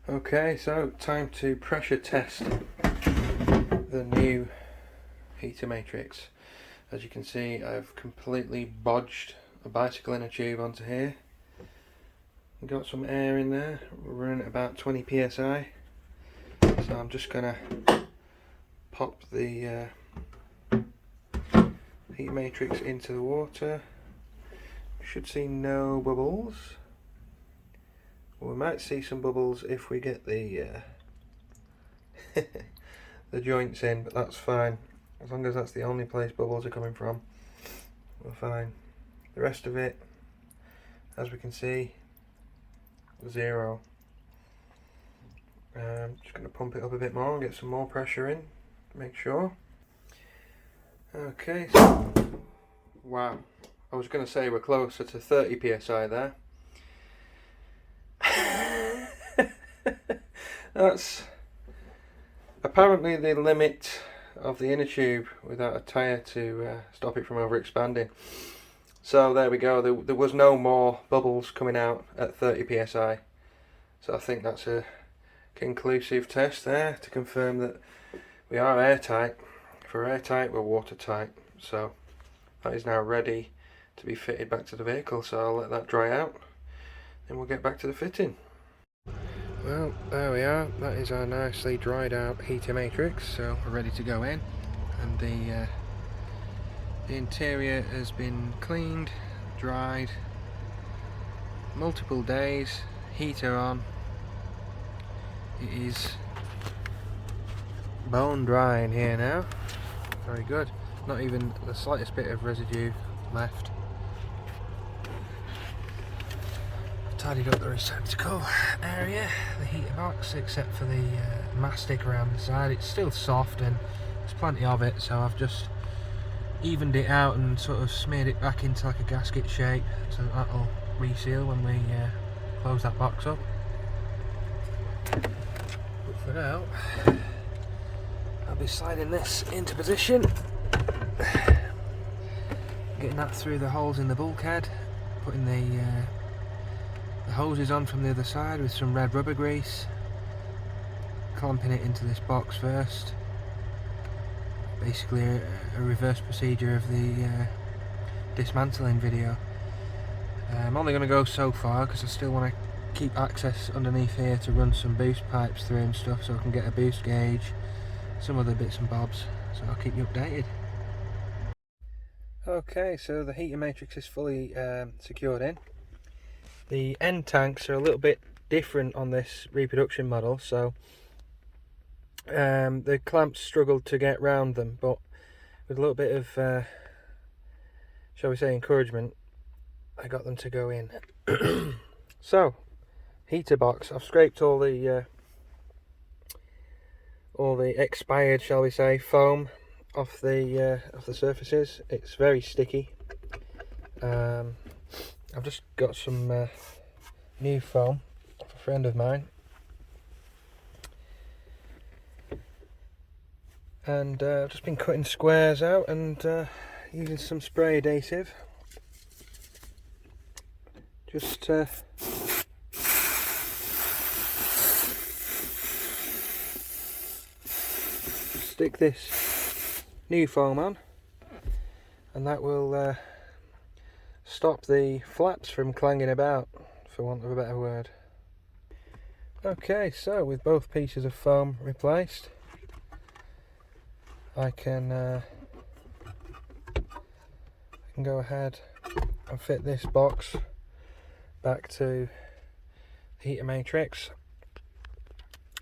Okay, so time to pressure test the new heater matrix. As you can see, I've completely bodged a bicycle inner tube onto here. Got some air in there. We're running at about 20 psi. So I'm just gonna pop the heat matrix into the water. We should see no bubbles. We might see some bubbles if we get the the joints in, but that's fine. As long as that's the only place bubbles are coming from, we're fine. The rest of it, as we can see, zero. Just going to pump it up a bit more and get some more pressure in, make sure. Okay, so, wow. I was going to say we're closer to 30 psi there. That's apparently the limit of the inner tube without a tyre to stop it from over expanding. So there we go, there was no more bubbles coming out at 30 psi. So I think that's a conclusive test there to confirm that we are airtight. If we're airtight, we're watertight. So that is now ready to be fitted back to the vehicle, so I'll let that dry out and we'll get back to the fitting. Well, there we are. That is our nicely dried out heater matrix, so we're ready to go in. And the interior has been cleaned, dried, multiple days, heater on. It is bone dry in here now. Very good. Not even the slightest bit of residue left. Tidied up the receptacle area, the heater box, except for the mastic around the side. It's still soft and there's plenty of it, so I've just evened it out and sort of smeared it back into like a gasket shape, so that'll reseal when we close that box up. But for now, I'll be sliding this into position, getting that through the holes in the bulkhead, putting the hoses on from the other side with some red rubber grease, clamping it into this box first. Basically a reverse procedure of the dismantling video. I'm only going to go so far because I still want to keep access underneath here to run some boost pipes through and stuff, so I can get a boost gauge, some other bits and bobs, so I'll keep you updated. Okay, so the heater matrix is fully secured in. The end tanks are a little bit different on this reproduction model, so the clamps struggled to get round them, but with a little bit of, shall we say, encouragement, I got them to go in. So, heater box. I've scraped all the expired, shall we say, foam off the surfaces. It's very sticky. I've just got some new foam off a friend of mine, and I've just been cutting squares out and using some spray adhesive. Just stick this new foam on, and that will stop the flaps from clanging about, for want of a better word. Okay, so with both pieces of foam replaced, I can go ahead and fit this box back to the heater matrix,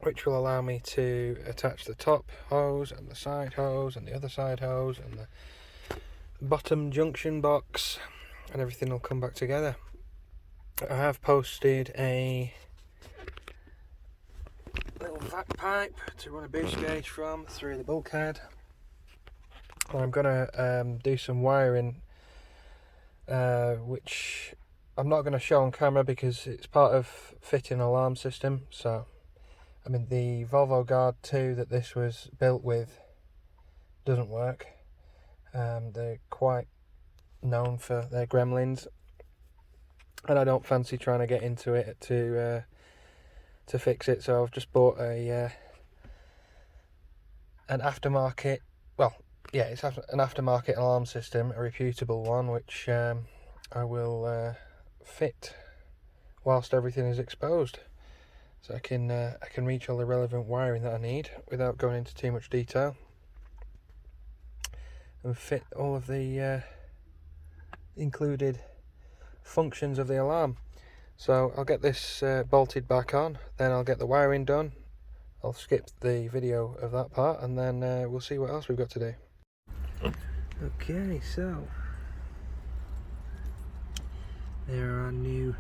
which will allow me to attach the top hose and the side hose and the other side hose and the bottom junction box, and everything will come back together. I have posted a little vac pipe to run a boost gauge from through the bulkhead. I'm going to do some wiring, which I'm not going to show on camera because it's part of fitting an alarm system. So, I mean, the Volvo Guard 2 that this was built with doesn't work. They're quite known for their gremlins, and I don't fancy trying to get into it to to fix it. So I've just bought a an aftermarket, well, yeah, it's an aftermarket alarm system, a reputable one, which I will fit whilst everything is exposed, so I can reach all the relevant wiring that I need without going into too much detail, and fit all of the included functions of the alarm. So I'll get this bolted back on, then I'll get the wiring done. I'll skip the video of that part, and then we'll see what else we've got to do. Okay, so there are our new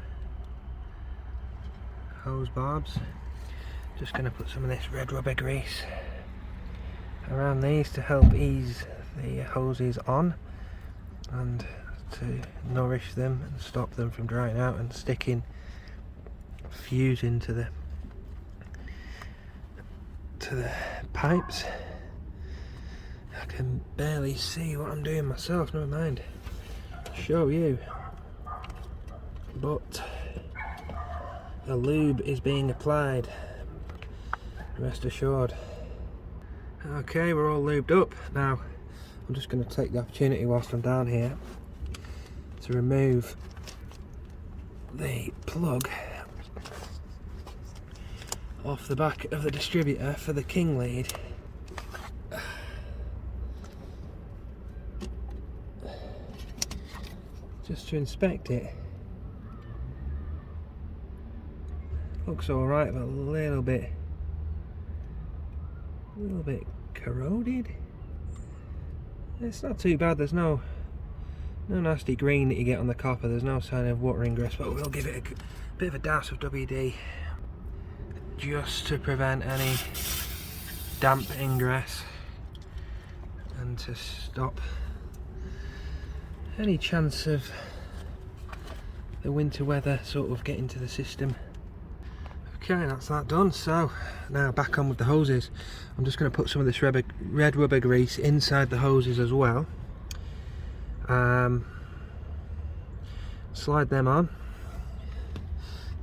hose barbs. Just going to put some of this red rubber grease around these to help ease the hoses on and to nourish them and stop them from drying out and sticking, fusing to the pipes. I can barely see what I'm doing myself, never mind show you, but the lube is being applied, rest assured. Okay, we're all lubed up now. I'm just going to take the opportunity whilst I'm down here to remove the plug off the back of the distributor for the king lead. Just to inspect it. Looks alright, but a little bit corroded. It's not too bad. There's no nasty green that you get on the copper. There's no sign of water ingress, but we'll give it a bit of a douse of WD just to prevent any damp ingress and to stop any chance of the winter weather sort of getting to the system. Okay, that's that done. So now back on with the hoses. I'm just going to put some of this red rubber grease inside the hoses as well. Slide them on,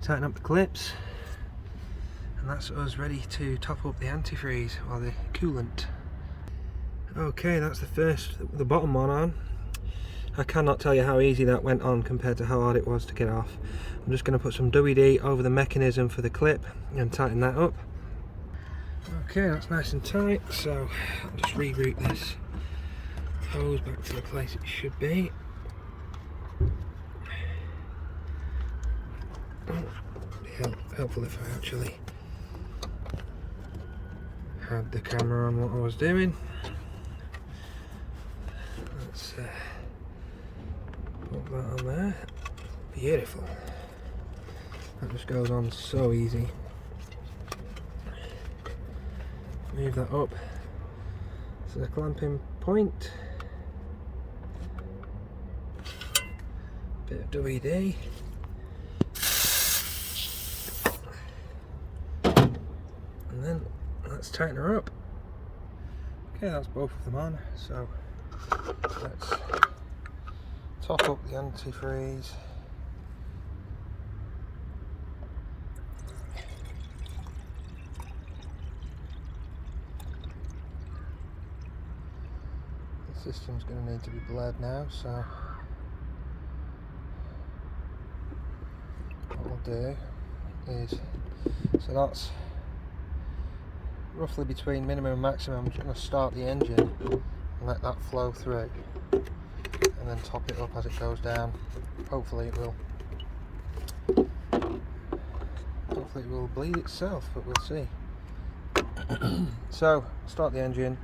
tighten up the clips, and that's us ready to top up the antifreeze or the coolant. Okay, that's the bottom one on. I cannot tell you how easy that went on compared to how hard it was to get off. I'm just going to put some WD over the mechanism for the clip and tighten that up. Okay, that's nice and tight, so I'll just reroute this hose back to the place it should be. It'd be helpful if I actually had the camera on what I was doing. Let's put that on there. Beautiful. That just goes on so easy. Move that up to the clamping point. Bit of WD. And then let's tighten her up. Okay, that's both of them on, so let's top up the antifreeze. The system's going to need to be bled now, so what we'll do is, so that's roughly between minimum and maximum. I'm just going to start the engine and let that flow through, and then top it up as it goes down. Hopefully it will bleed itself, but we'll see. So start the engine,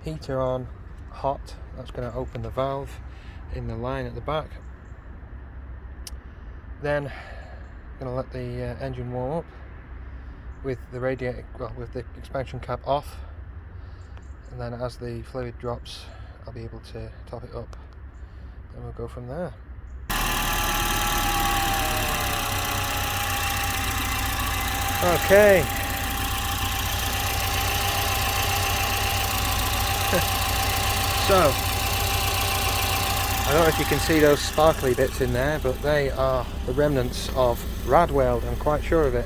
heater on, hot. That's going to open the valve in the line at the back. Then I'm going to let the engine warm up with the radiator, well, with the expansion cap off, and then as the fluid drops I'll be able to top it up, and we'll go from there. Okay. So, I don't know if you can see those sparkly bits in there, but they are the remnants of rad weld, I'm quite sure of it.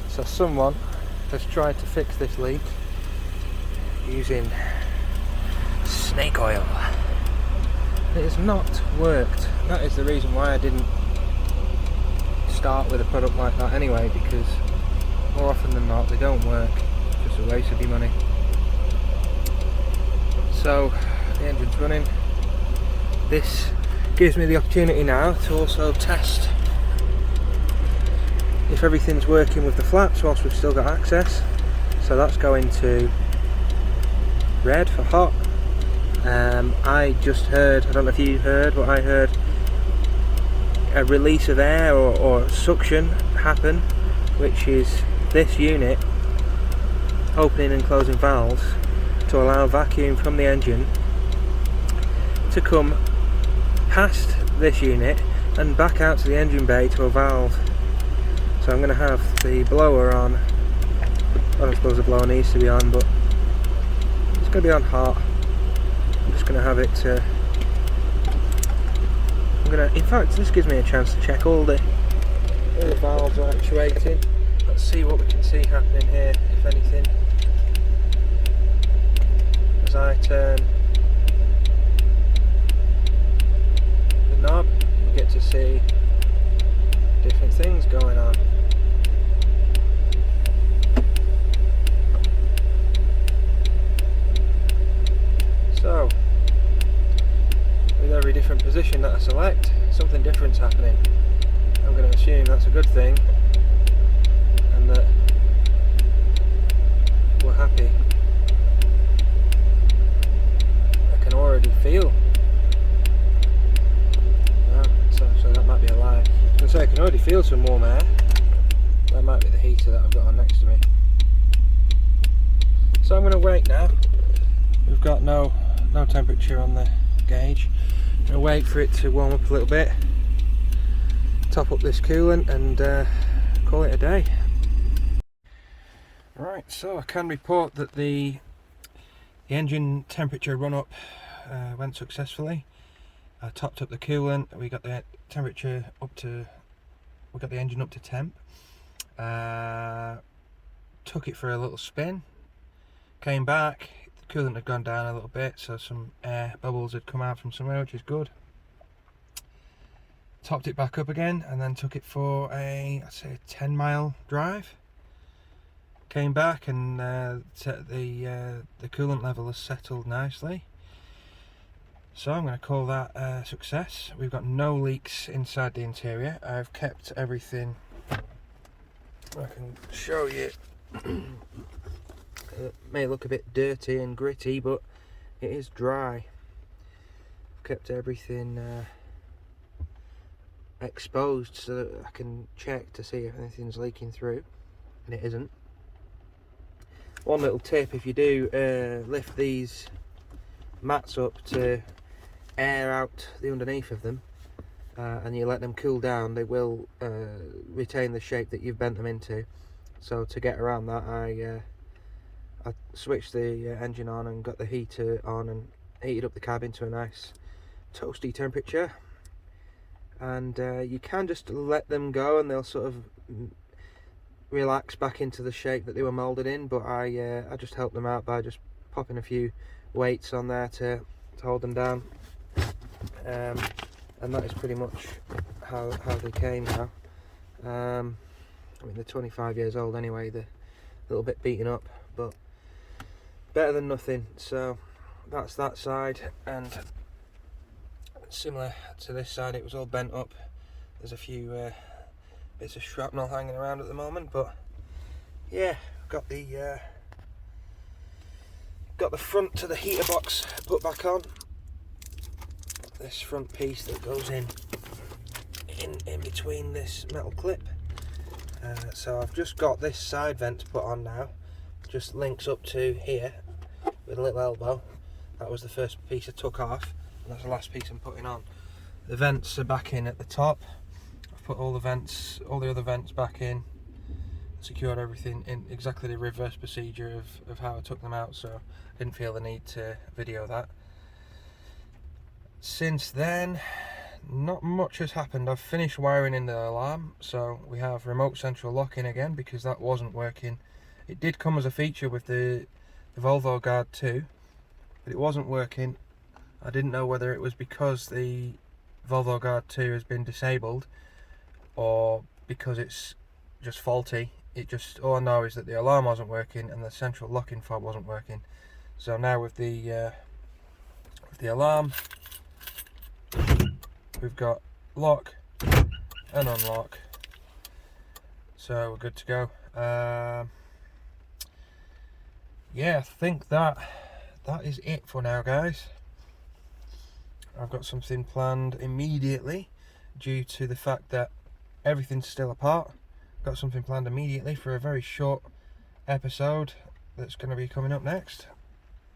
So someone has tried to fix this leak using snake oil. It has not worked. That is the reason why I didn't start with a product like that anyway, because more often than not they don't work. It's just a waste of your money. So the engine's running. This gives me the opportunity now to also test if everything's working with the flaps whilst we've still got access. So that's going to red for hot. I just heard, I don't know if you heard, but I heard a release of air or suction happen, which is this unit opening and closing valves to allow vacuum from the engine to come past this unit and back out to the engine bay to a valve. So I'm going to have the blower on. I don't suppose the blower needs to be on, but it's going to be on hot. I'm just going to have it in fact, this gives me a chance to check all the valves are actuating. Let's see what we can see happening here, if anything. As I turn the knob, you get to see different things going on. So, with every different position that I select, something different's happening. I'm going to assume that's a good thing, and that we're happy. I can already feel. Oh, so that might be a lie. I was going to say I can already feel some warm air. That might be the heater that I've got on next to me. So I'm going to wait now. We've got no temperature on the gauge. I'm going to wait for it to warm up a little bit, top up this coolant, and call it a day. Right, so I can report that the engine temperature run up went successfully. I topped up the coolant, we got the temperature up to, we got the engine up to temp. Took it for a little spin, came back. Coolant had gone down a little bit, so some air bubbles had come out from somewhere, which is good. Topped it back up again and then took it for I'd say a 10-mile drive. Came back and the coolant level has settled nicely. So I'm going to call that a success. We've got no leaks inside the interior. I've kept everything. I can show you. It may look a bit dirty and gritty, but it is dry. I've kept everything exposed so that I can check to see if anything's leaking through, and it isn't. One little tip: if you do lift these mats up to air out the underneath of them and you let them cool down, they will retain the shape that you've bent them into. So to get around that, I switched the engine on and got the heater on and heated up the cabin to a nice toasty temperature, and you can just let them go and they'll sort of relax back into the shape that they were moulded in, but I just helped them out by just popping a few weights on there to hold them down, and that is pretty much how they came now. I mean, they're 25 years old anyway, they're a little bit beaten up, but better than nothing. So that's that side, and similar to this side, it was all bent up. There's a few bits of shrapnel hanging around at the moment, but yeah, got the front to the heater box put back on. This front piece that goes in between this metal clip. So I've just got this side vent to put on now. Just links up to here with a little elbow. That was the first piece I took off, and that's the last piece I'm putting on. The vents are back in at the top. I've put all the other vents back in, secured everything in exactly the reverse procedure of how I took them out, so I didn't feel the need to video that. Since then, not much has happened. I've finished wiring in the alarm, so we have remote central locking again because that wasn't working. It did come as a feature with the Volvo Guard 2, but it wasn't working. I didn't know whether it was because the Volvo Guard 2 has been disabled or because it's just faulty. All I know is that the alarm wasn't working and the central locking fob wasn't working. So now with the alarm, we've got lock and unlock, so we're good to go. Yeah, I think that is it for now, guys. I've got something planned immediately due to the fact that everything's still apart. Got something planned immediately for a very short episode that's going to be coming up next.